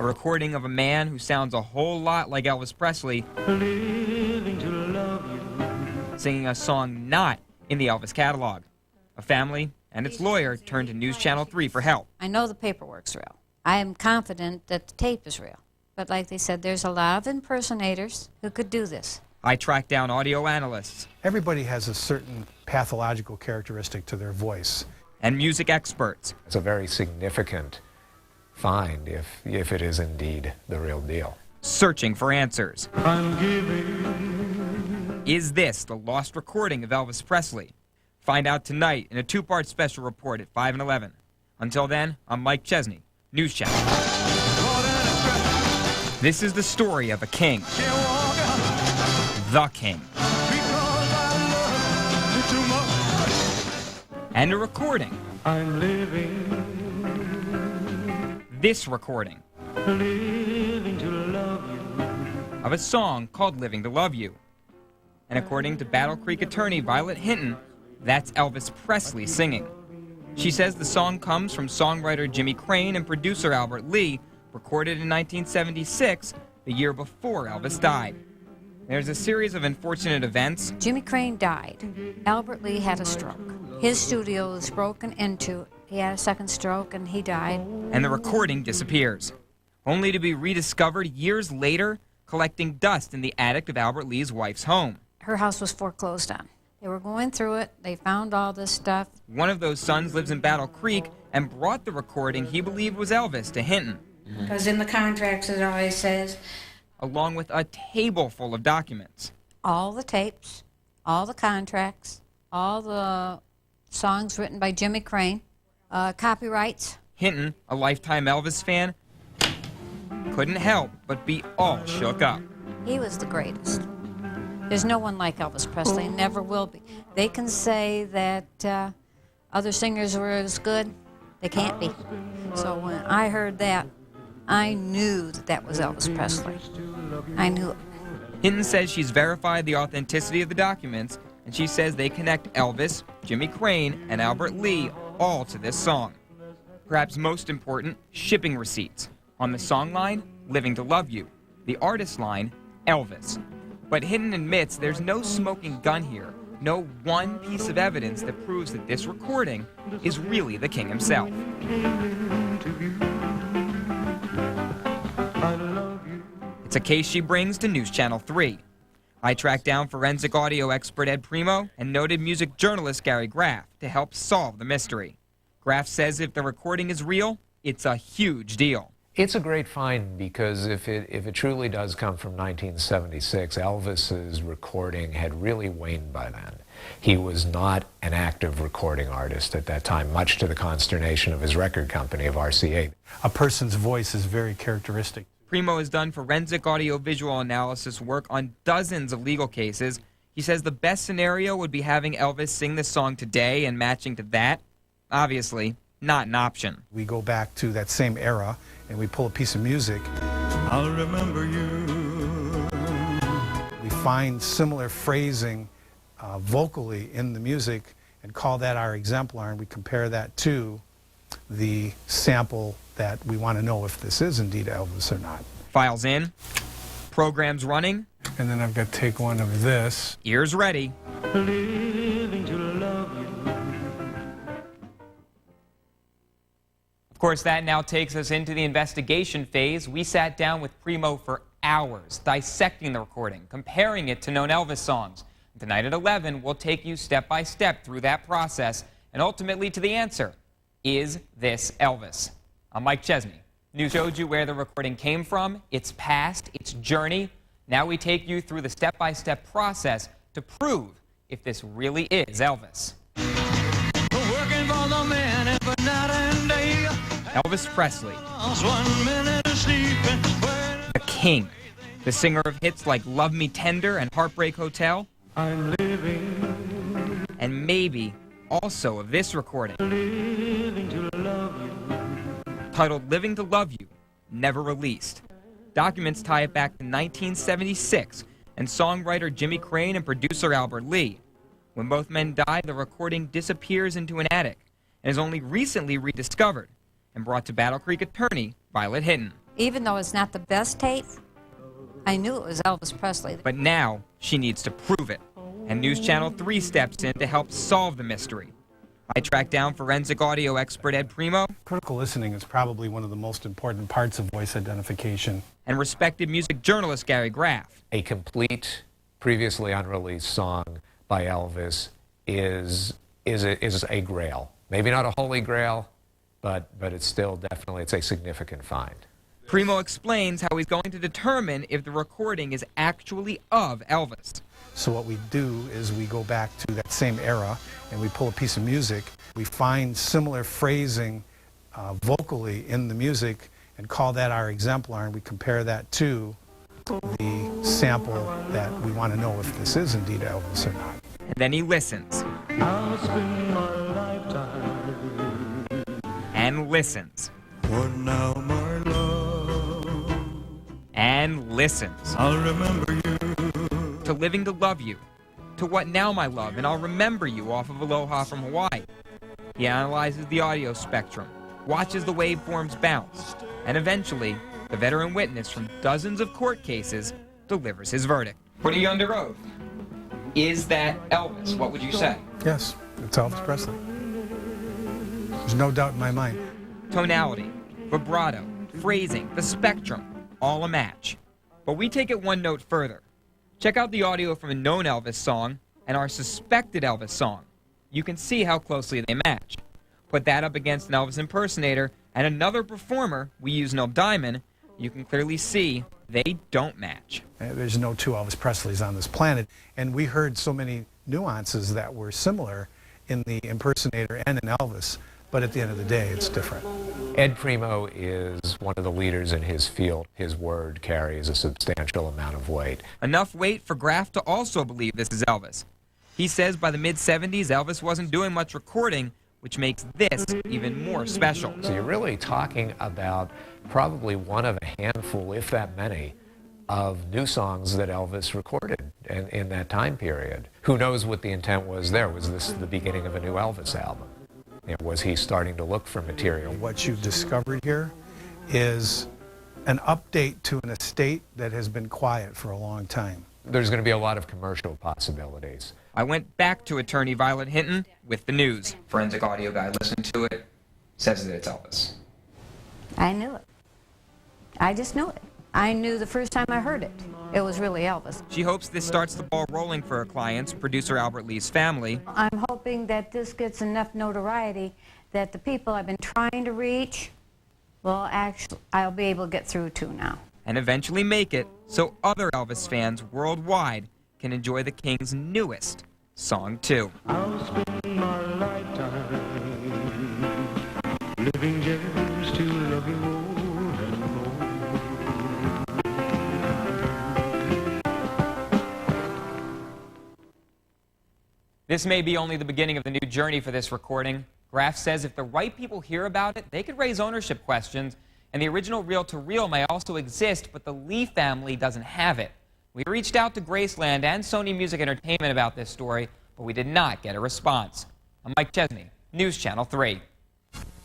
a recording of a man who sounds a whole lot like Elvis Presley, singing a song not in the Elvis catalog. A family and its lawyer turned to News Channel 3 for help. I know the paperwork's real. I am confident that the tape is real. But like they said, there's a lot of impersonators who could do this. I tracked down audio analysts. Everybody has a certain pathological characteristic to their voice. And music experts. It's a very significant find if it is indeed the real deal. Searching for answers. Is this the lost recording of Elvis Presley? Find out tonight in a two-part special report at 5 and 11. Until then, I'm Mike Chesney, News Channel. This is the story of a king. The king. And a recording. I'm living. This recording. Living to love you. Of a song called Living to Love You. And according to Battle Creek attorney Violet Hinton, that's Elvis Presley singing. She says the song comes from songwriter Jimmy Crane and producer Albert Lee, recorded in 1976, the year before Elvis died. There's a series of unfortunate events. Jimmy Crane died. Albert Lee had a stroke. His studio was broken into. He had a second stroke and he died. And the recording disappears, only to be rediscovered years later, collecting dust in the attic of Albert Lee's wife's home. Her house was foreclosed on. They were going through it. They found all this stuff. One of those sons lives in Battle Creek and brought the recording he believed was Elvis to Hinton. Because in the contracts it always says, along with a table full of documents. All the tapes, all the contracts, all the songs written by Jimmy Crane, copyrights. Hinton, a lifetime Elvis fan, couldn't help but be all shook up. He was the greatest. There's no one like Elvis Presley, and never will be. They can say that other singers were as good. They can't be. So when I heard that, I knew that that was Elvis Presley. I knew it. Hinton says she's verified the authenticity of the documents, and she says they connect Elvis, Jimmy Crane, and Albert Lee all to this song. Perhaps most important, shipping receipts. On the song line, Living to Love You. The artist line, Elvis. But Hinton admits there's no smoking gun here, no one piece of evidence that proves that this recording is really the king himself. It's a case she brings to News Channel 3. I tracked down forensic audio expert Ed Primo and noted music journalist Gary Graff to help solve the mystery. Graff says if the recording is real, it's a huge deal. It's a great find because if it truly does come from 1976, Elvis's recording had really waned by then. He was not an active recording artist at that time, much to the consternation of his record company of RCA. A person's voice is very characteristic. Primo has done forensic audio-visual analysis work on dozens of legal cases. He says the best scenario would be having Elvis sing the song today and matching to that. Obviously, not an option. We go back to that same era and we pull a piece of music. I'll remember you. We find similar phrasing vocally in the music and call that our exemplar, and we compare that to the sample that we want to know if this is indeed Elvis or not. Files in, programs running, and then I've got to take one of this. Ears ready. Living to love you. Of course, that now takes us into the investigation phase. We sat down with Primo for hours, dissecting the recording, comparing it to known Elvis songs. Tonight at 11, we'll take you step by step through that process and ultimately to the answer. Is this Elvis? I'm Mike Chesney. News showed you where the recording came from, its past, its journey. Now we take you through the step-by-step process to prove if this really is Elvis. Working for the man every night and day. Elvis Presley, 1 minute of sleeping. the king, the singer of hits like Love Me Tender and Heartbreak Hotel, I'm living. and maybe also of this recording, Living to love you. titled Living to Love You, never released. Documents tie it back to 1976 and songwriter Jimmy Crane and producer Albert Lee. When both men died, the recording disappears into an attic and is only recently rediscovered and brought to Battle Creek attorney Violet Hinton. Even though it's not the best tape, I knew it was Elvis Presley. But now she needs to prove it. And News Channel 3 steps in to help solve the mystery. I tracked down forensic audio expert Ed Primo Critical listening is probably one of the most important parts of voice identification. and respected music journalist Gary Graff. A complete, previously unreleased song by Elvis is a grail. Maybe not a holy grail, but it's still definitely, it's a significant find. Primo explains how he's going to determine if the recording is actually of Elvis. So what we do is we go back to that same era and we pull a piece of music. We find similar phrasing vocally in the music and call that our exemplar, and we compare that to the sample that we want to know if this is indeed Elvis or not. And then he listens. I'll spend my lifetime. And listens. For now, my love, And listens. I'll remember you. To Living to Love You. To What Now, My Love, and I'll Remember You off of Aloha from Hawaii. He analyzes the audio spectrum, watches the waveforms bounce, and eventually, the veteran witness from dozens of court cases delivers his verdict. Putting you under oath, is that Elvis? What would you say? Yes, it's Elvis Presley. There's no doubt in my mind. Tonality, vibrato, phrasing, the spectrum, all a match. But we take it one note further. Check out the audio from a known Elvis song and our suspected Elvis song. You can see how closely they match. Put that up against an Elvis impersonator and another performer, we use Neil Diamond, you can clearly see they don't match. There's no two Elvis Presleys on this planet, and we heard so many nuances that were similar in the impersonator and in Elvis, but at the end of the day, it's different. Ed Primo is one of the leaders in his field. His word carries a substantial amount of weight. Enough weight for Graff to also believe this is Elvis. He says by the mid-70s, Elvis wasn't doing much recording, which makes this even more special. So you're really talking about probably one of a handful, if that many, of new songs that Elvis recorded in that time period. Who knows what the intent was there? Was this the beginning of a new Elvis album? Was he starting to look for material? What you've discovered here is an update to an estate that has been quiet for a long time. There's going to be a lot of commercial possibilities. I went back to attorney Violet Hinton with the news. Forensic audio guy listened to it, says that it's Elvis. I knew it. I just knew it. I knew the first time I heard it, it was really Elvis. She hopes this starts the ball rolling for her clients, producer Albert Lee's family. I'm hoping that this gets enough notoriety that the people I've been trying to reach, well, actually, I'll be able to get through to now. And eventually make it so other Elvis fans worldwide can enjoy the King's newest song too. I'll spend my lifetime living just to love you more and more. This may be only the beginning of the new journey for this recording. Graff says if the right people hear about it, they could raise ownership questions, and the original reel-to-reel may also exist, but the Lee family doesn't have it. We reached out to Graceland and Sony Music Entertainment about this story, but we did not get a response. I'm Mike Chesney, News Channel 3.